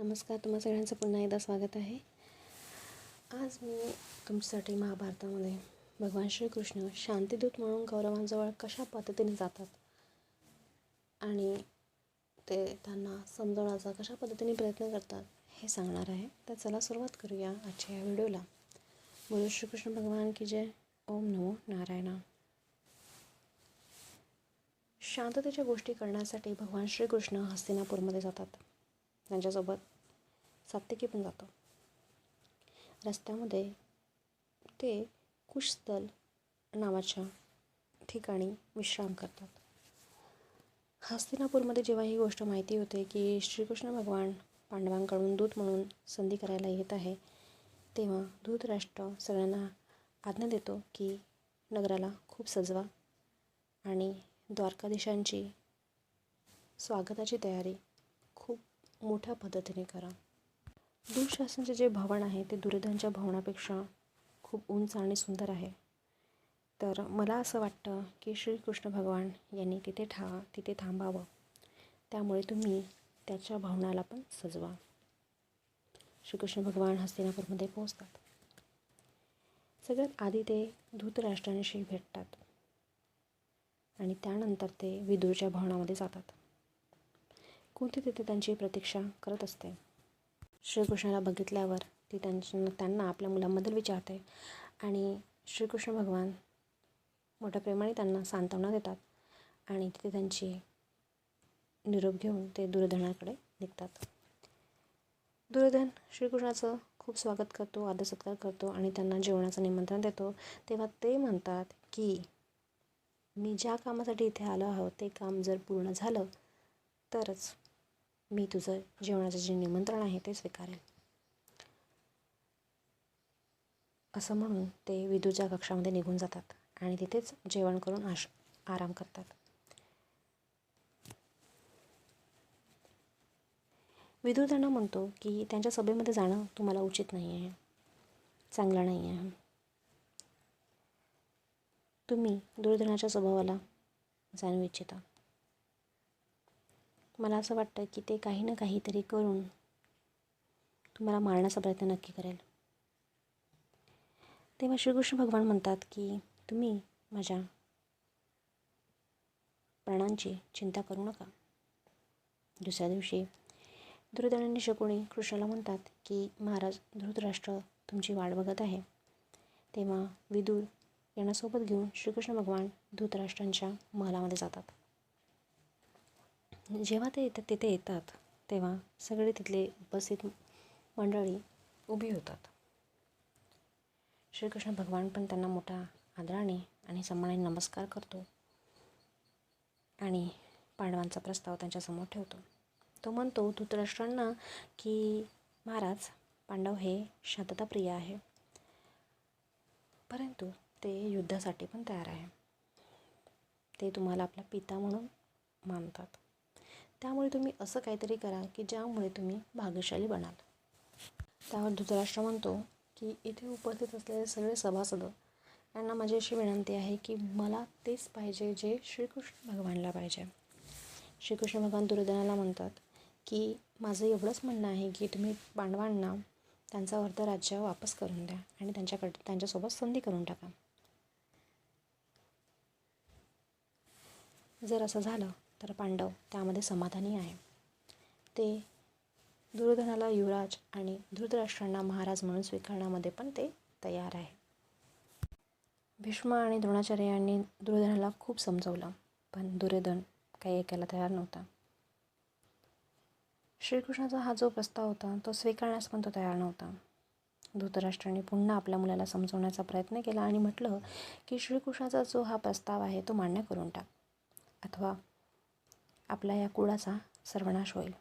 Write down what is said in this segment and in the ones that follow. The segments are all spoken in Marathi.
नमस्कार, तुम्हा सगळ्यांचं पुन्हा एकदा स्वागत आहे. आज मी तुमच्यासाठी महाभारतामध्ये भगवान श्रीकृष्ण शांतिदूत म्हणून कौरवांजवळ कशा पद्धतीने जातात आणि ते त्यांना समजवण्याचा कशा पद्धतीने प्रयत्न करतात हे सांगणार आहे. तर चला सुरुवात करूया आजच्या या व्हिडिओला. बोलो श्रीकृष्ण भगवान की जय. ओम नमो नारायणा. शांततेच्या गोष्टी करण्यासाठी भगवान श्रीकृष्ण हस्तिनापूरमध्ये जातात. त्यांच्यासोबत सात्यकी पण जातो. रस्त्यामध्ये ते कुशस्थल नावाच्या ठिकाणी विश्राम करतात. हस्तिनापूरमध्ये जेव्हा ही गोष्ट माहिती होते की श्रीकृष्ण भगवान पांडवांकडून दूत म्हणून संधी करायला येत आहे, तेव्हा धृतराष्ट्र सगळ्यांना आज्ञा देतो की नगराला खूप सजवा आणि द्वारकाधीशांची स्वागताची तयारी खूप मोठ्या पद्धतीने करा. दुःशासनचे जे भवन आहे ते दुर्योधनच्या भवनापेक्षा खूप उंच आणि सुंदर आहे. तर मला असं वाटतं की श्रीकृष्ण भगवान यांनी तिथे थांबावं. त्यामुळे तुम्ही त्याच्या भवनाला पण सजवा. श्रीकृष्ण भगवान हस्तिनापूरमध्ये पोहोचतात. सगळ्यात आधी ते धृतराष्ट्रांशी भेटतात आणि त्यानंतर ते विदूरच्या भवनामध्ये जातात. कुंती तिथे त्यांची प्रतीक्षा करत असते. श्रीकृष्णाला बघितल्यावर ती त्यांना आपल्या मुलांबद्दल विचारते आणि श्रीकृष्ण भगवान मोठ्या प्रेमाने त्यांना सांत्वना देतात आणि तिथे त्यांची निरोप घेऊन ते दुर्योधनाकडे निघतात. दुर्योधन श्रीकृष्णाचं खूप स्वागत करतो, आदरसत्कार करतो आणि त्यांना जेवणाचं निमंत्रण देतो. तेव्हा ते म्हणतात की मी ज्या कामासाठी इथे आलो आहोत ते काम जर पूर्ण झालं तरच मी तुझं जेवणाचं जे निमंत्रण आहे ते स्वीकारेल. असं म्हणून ते विदूरच्या कक्षामध्ये निघून जातात आणि तिथेच जेवण करून आराम करतात. विदूर त्यांना म्हणतो की त्यांच्या सभेमध्ये जाणं तुम्हाला उचित नाही आहे, चांगलं नाही आहे. तुम्ही दुर्योधनाच्या स्वभावाला जाणू इच्छिता. मला असं वाटतं की ते काही ना काहीतरी करून तुम्हाला मारण्याचा प्रयत्न नक्की करेल. तेव्हा श्रीकृष्ण भगवान म्हणतात की तुम्ही माझ्या प्राणांची चिंता करू नका. दुसऱ्या दिवशी दुर्योधन आणि शकुनी कृष्णाला म्हणतात की महाराज धृतराष्ट्र तुमची वाट बघत आहे. तेव्हा विदूर यांना सोबत घेऊन श्रीकृष्ण भगवान धृतराष्ट्रांच्या महलामध्ये जातात. जेव्हा ते तिथे येतात तेव्हा सगळे तिथले उपस्थित मंडळी उभी होतात. श्रीकृष्ण भगवान पण त्यांना मोठ्या आदराने आणि सन्मानाने नमस्कार करतो आणि पांडवांचा प्रस्ताव त्यांच्यासमोर ठेवतो. तो म्हणतो धृतराष्ट्रांना की महाराज पांडव हे शांतताप्रिय आहे, परंतु ते युद्धासाठी पण तयार आहे. ते तुम्हाला आपला पिता म्हणून मानतात. त्यामुळे तुम्ही असं काहीतरी करा की ज्यामुळे तुम्ही भाग्यशाली बनाल. त्यावर धृतराष्ट्र म्हणतो की इथे उपस्थित असलेले सगळे सभासद यांना माझी अशी विनंती आहे की मला तेच पाहिजे जे श्रीकृष्ण भगवानला पाहिजे. श्रीकृष्ण भगवान दुर्योधनाला म्हणतात की माझं एवढंच म्हणणं आहे की तुम्ही पांडवांना त्यांचा अर्ध राज्य वापस करून द्या आणि त्यांच्यासोबत संधी करून टाका. जर असं झालं तर पांडव त्यामध्ये समाधानी आहे. ते दुर्योधनाला युवराज आणि धृतराष्ट्रांना महाराज म्हणून स्वीकारण्यामध्ये पण ते तयार आहे. भीष्म आणि द्रोणाचार्य यांनी दुर्योधनाला खूप समजवलं, पण दुर्योधन काही ऐकायला तयार नव्हता. श्रीकृष्णाचा हा जो प्रस्ताव होता तो स्वीकारण्यास पण तो तयार नव्हता. धृतराष्ट्राने पुन्हा आपल्या मुलाला समजवण्याचा प्रयत्न केला आणि म्हटलं की श्रीकृष्णाचा जो हा प्रस्ताव आहे तो मान्य करून टाक, अथवा आपल्या या कुळाचा सर्वनाश होईल.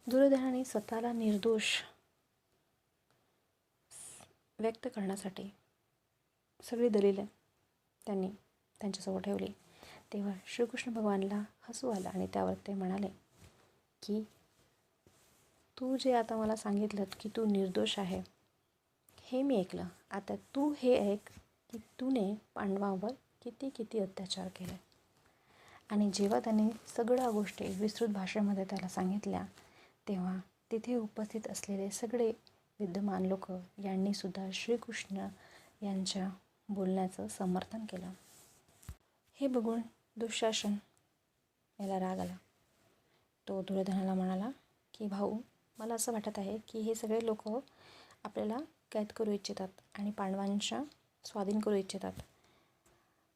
दुर्योधनाने स्वतःला निर्दोष व्यक्त करण्यासाठी सगळी दलिले त्यांनी त्यांच्यासमोर ठेवली. तेव्हा श्रीकृष्ण भगवानला हसू आलं आणि त्यावर ते म्हणाले की तू जे आता मला सांगितलं की तू निर्दोष आहे हे मी ऐकलं. आता तू हे ऐक की तूने पांडवांवर किती अत्याचार केले. आणि जेव्हा त्याने सगळ्या गोष्टी विस्तृत भाषेमध्ये त्याला सांगितल्या तेव्हा तिथे उपस्थित असलेले सगळे विद्यमान लोक यांनीसुद्धा श्रीकृष्ण यांच्या बोलण्याचं समर्थन केलं. हे बघून दुःशासन याला राग आला. तो दुर्योधनाला म्हणाला की भाऊ, मला असं वाटत आहे की हे सगळे लोक आपल्याला कैद करू इच्छितात आणि पांडवांच्या स्वाधीन करू इच्छितात.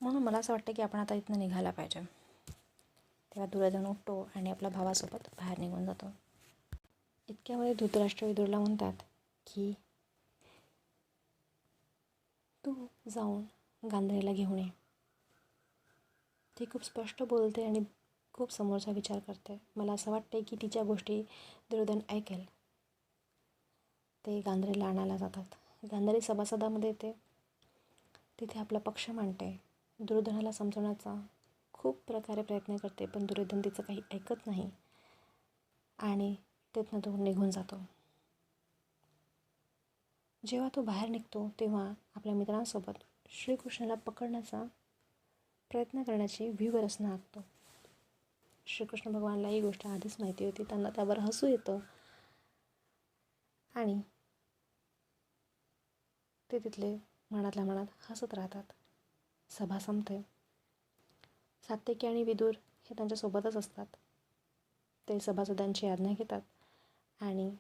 म्हणून मला असं वाटतं की आपण आता इथनं निघायला पाहिजे. तेव्हा दुर्योधन उठतो आणि आपल्या भावासोबत बाहेर निघून जातो. इतक्यामध्ये धृतराष्ट्र विदुरला म्हणतात की तू जाऊन गांधारीला घेऊन ये. ती खूप स्पष्ट बोलते आणि खूप समोरचा विचार करते. मला असं वाटते की तिच्या गोष्टी दुर्योधन ऐकेल. ते गांधारीला आणायला जातात. गांधारी सभासदामध्ये येते. तिथे आपला पक्ष मांडते. दुर्योधनाला समजवण्याचा खूप प्रकारे प्रयत्न करते, पण दुर्योधन तिचं काही ऐकत नाही आणि तिथनं तो निघून जातो. जेव्हा तो बाहेर निघतो तेव्हा आपल्या मित्रांसोबत श्रीकृष्णाला पकडण्याचा प्रयत्न करण्याची व्यूहरचना आखतो. श्रीकृष्ण भगवानला ही गोष्ट आधीच माहिती होती. त्यांना त्यावर हसू येतं आणि ते तिथले मनातल्या मनात हसत राहतात. सभा संपते. सात्यकी आणि विदुर हे त्यांच्यासोबतच असतात. ते सभासदांची आज्ञा घेतात आणि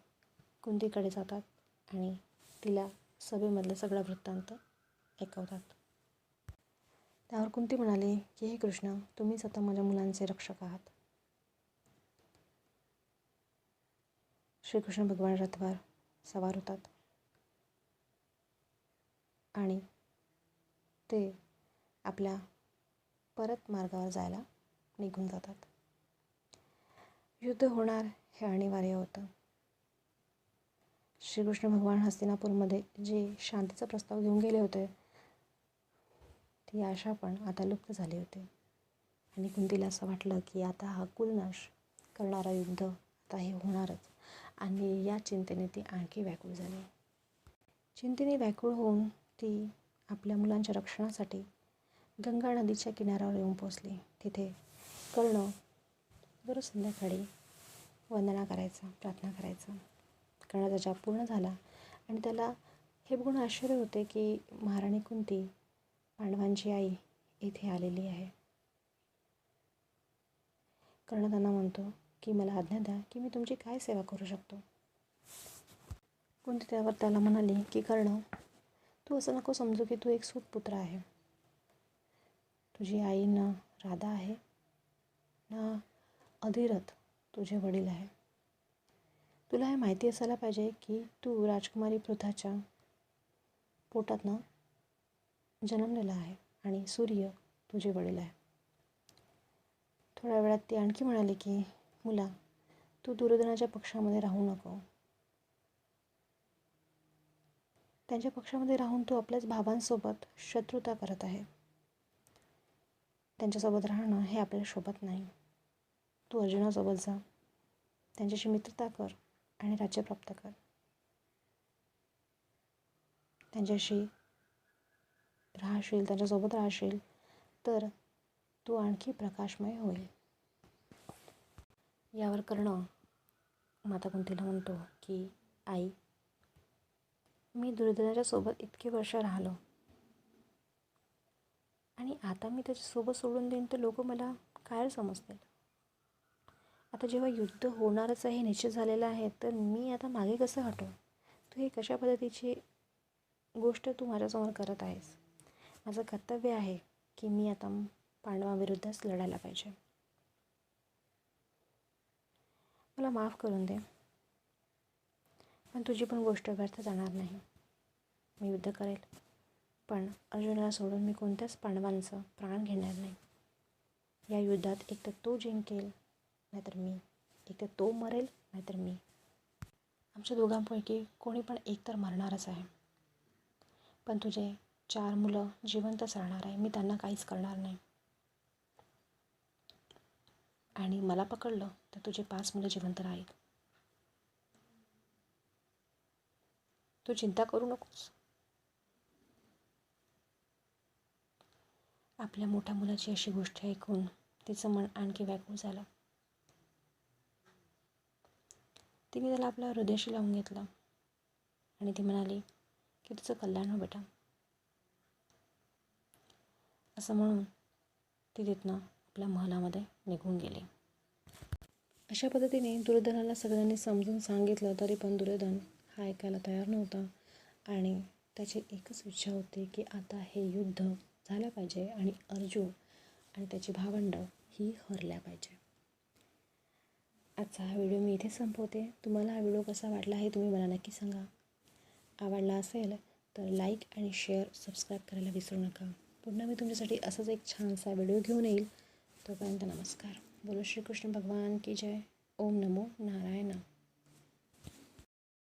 कुंतीकडे जातात आणि तिला सभेमधलं सगळा वृत्तांत ऐकवतात. त्यावर कुंती म्हणाली की हे कृष्ण, तुम्हीच आता माझ्या मुलांचे रक्षक आहात. श्रीकृष्ण भगवान रथावर सवार होतात आणि ते आपल्या परत मार्गावर जायला निघून जातात. युद्ध होणार हे अनिवार्य होतं. श्रीकृष्ण भगवान हस्तिनापूरमध्ये जे शांतीचा प्रस्ताव घेऊन गेले होते, ती आशा पण आता लुप्त झाली होती आणि कुंतीला असं वाटलं की आता हा कुलनाश करणारा युद्ध आता हे होणारच आणि या चिंतेने ती आणखी व्याकुळ झाली. चिंतेने व्याकुळ होऊन ती आपल्या मुलांच्या रक्षणासाठी गंगा नदीच्या किनाऱ्यावर येऊन पोचली. तिथे कर्ण दररोज संध्याकाळी वंदना करायचा, प्रार्थना करायचा. कर्णाचा जाप पूर्ण झाला आणि त्याला हे बघून आश्चर्य होते की महाराणी कुंती, पांडवांची आई, इथे आलेली आहे. कर्ण त्यांना म्हणतो की मला आज्ञा द्या की मी तुमची काय सेवा करू शकतो. कुंती त्यावर त्याला म्हणाली की कर्ण, तू असं नको समजू की तू एक सूतपुत्र आहे. तुझी आई ना राधा आहे ना अधिरथ तुझे वडील आहे. तुला हे माहिती असायला पाहिजे की तू राजकुमारी पृथाच्या पोटातनं जन्मलेला आहे आणि सूर्य तुझे वडील आहे. थोड्या वेळात ती आणखी म्हणाली की मुला, तू दुर्योधनाच्या पक्षामध्ये राहू नको. त्यांच्या पक्षामध्ये राहून तू आपल्याच भावांसोबत शत्रुता करत आहे. त्यांच्यासोबत राहणं हे आपल्याला शोभत नाही. तू अर्जुनासोबत जा, त्यांच्याशी मित्रता कर आणि राज्य प्राप्त कर. त्यांच्याशी राहशील, त्यांच्यासोबत राहशील तर तू आणखी प्रकाशमय होईल. यावर कर्ण माता कुंतीला म्हणतो की आई, मी दुर्योधनाच्या सोबत इतकी वर्ष राहिलो आणि आता मी त्याच्यासोबत सोडून देईन तर लोक मला काय समजतील. आता जेव्हा युद्ध होणारच आहे, निश्चित झालेलं आहे, तर मी आता मागे कसं हटू. तू हे कशा पद्धतीची गोष्ट तू माझ्यासमोर करत आहेस. माझं कर्तव्य आहे की मी आता पांडवांविरुद्धच लढायला पाहिजे. मला माफ करून दे, पण तुझी पण गोष्ट व्यर्थ जाणार नाही. मी युद्ध करेल, पण अर्जुनाला सोडून मी कोणत्याच पांडवांचं प्राण घेणार नाही. या युद्धात एक तर तो जिंकेल नाहीतर मी, एक तर तो मरेल नाहीतर मी. आमच्या दोघांपैकी कोणी पण एक तर मरणारच आहे. पण तुझे 4 मुलं जिवंतच राहणार आहे. मी त्यांना काहीच करणार नाही. आणि मला पकडलं तर तुझे 5 मुलं जिवंत राहील. तू चिंता करू नकोस. आपल्या मोठ्या मुलाची अशी गोष्ट ऐकून तिचं मन आणखी व्याकुळ झालं. तिने त्याला आपल्या हृदयाशी लावून घेतलं आणि ती म्हणाली की तुझं कल्याण हो बेटा. असं म्हणून ती तिथनं आपल्या महलामध्ये निघून गेली. अशा पद्धतीने दुर्योधनाला सगळ्यांनी समजून सांगितलं तरी पण दुर्योधन हा ऐकायला तयार नव्हता आणि त्याची एकच इच्छा होती की आता हे युद्ध झालं पाहिजे आणि अर्जुन आणि त्याची भावंडं ही हरल्या पाहिजे. आजचा हा व्हिडिओ मी इथे संपवते. तुम्हाला हा व्हिडिओ कसा वाटला हे तुम्ही मला नक्की सांगा. आवडला असेल तर लाईक आणि शेअर सबस्क्राईब करायला विसरू नका. पुन्हा मी तुमच्यासाठी असंच एक छानसा व्हिडिओ घेऊन येईल. तोपर्यंत नमस्कार. बोलो श्रीकृष्ण भगवान की जय. ओम नमो नारायण.